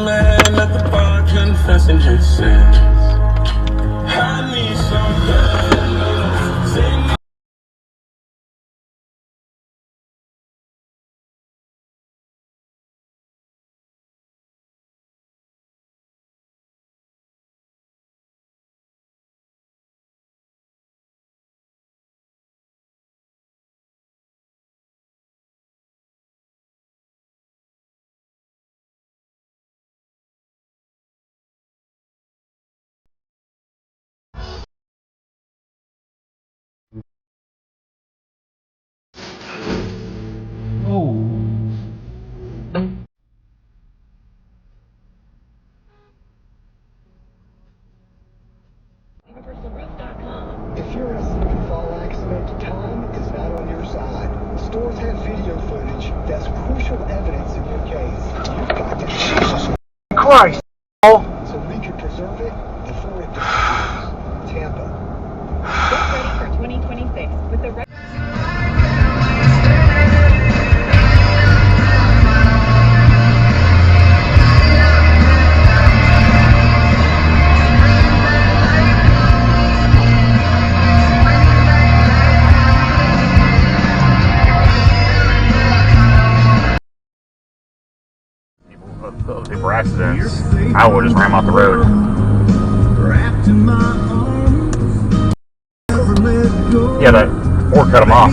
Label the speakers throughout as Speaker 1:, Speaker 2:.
Speaker 1: man at the bar confessing his sins. I need some love. Say
Speaker 2: If you're in a slip and fall accident, time is not on your side. Stores have video footage that's crucial evidence in your case. You've got to Jesus Christ! So we can preserve it before it disappears. Tampa.
Speaker 3: Get ready for 2026 with the
Speaker 4: People accidents, I will just ram off the road. Yeah, that Ford cut him off.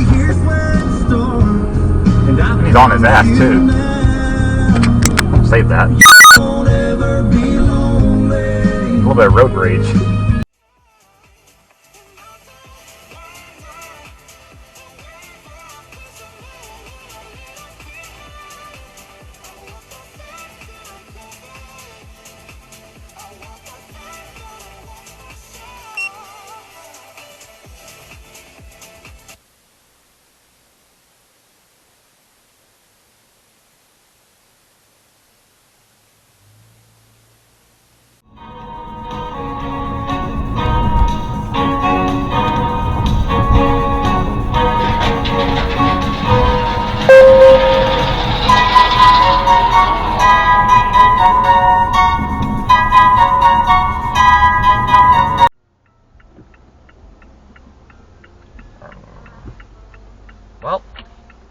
Speaker 4: And he's on his ass too. Save that. A little bit of road rage. Well,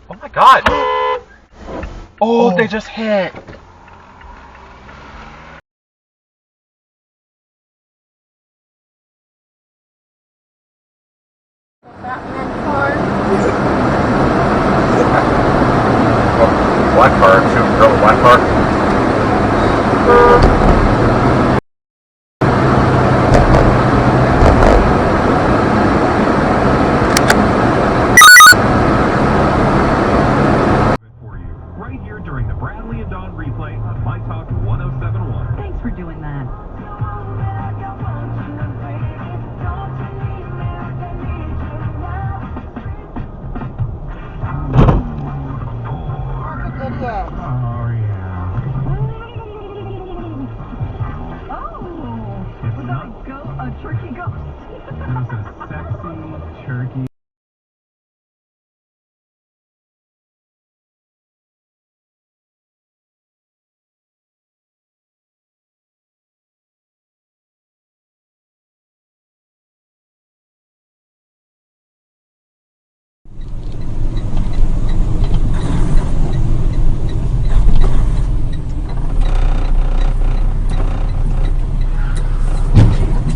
Speaker 4: oh my god! Oh, they just hit! Black car, shooting girl with black car.
Speaker 5: For you, right here during the Bradley and Dawn replay on My Talk 1071.
Speaker 3: Thanks for doing that.
Speaker 5: Oh, yeah.
Speaker 3: Oh,
Speaker 5: It's not
Speaker 3: a turkey ghost.
Speaker 5: It was a sexy turkey.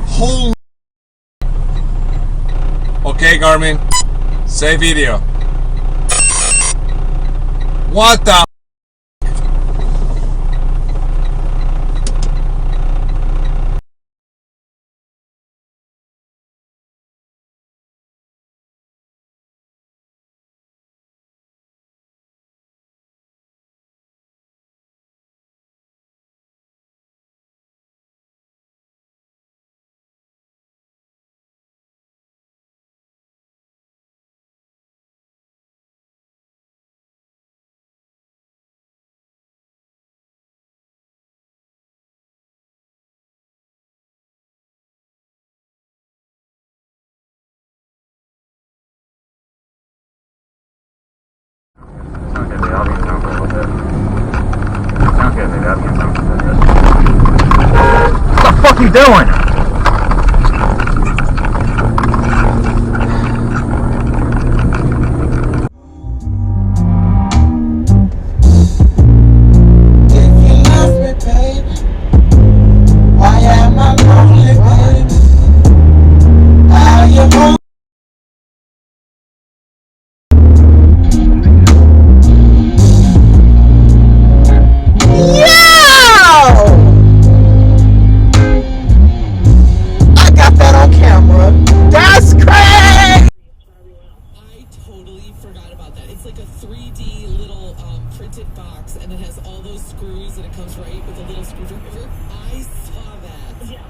Speaker 6: Holy. Okay, Garmin. Save video. What the
Speaker 4: you doing?
Speaker 1: If you love me, baby, why am I lonely, baby? Are you home? I got that on camera. That's crazy.
Speaker 7: I totally forgot about that. It's like a 3D little printed box, and it has all those screws, and it comes right with a little screwdriver. I saw that. Yeah.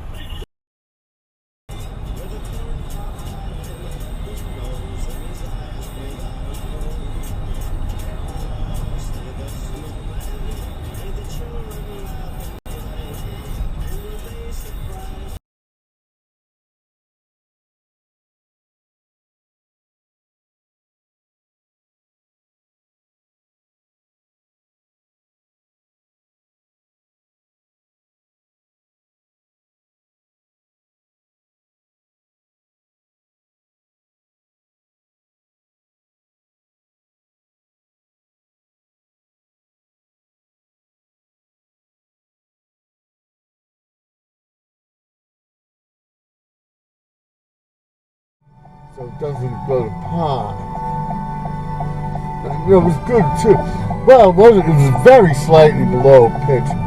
Speaker 8: So it doesn't go to pot. It was good too. Well, it was very slightly below pitch.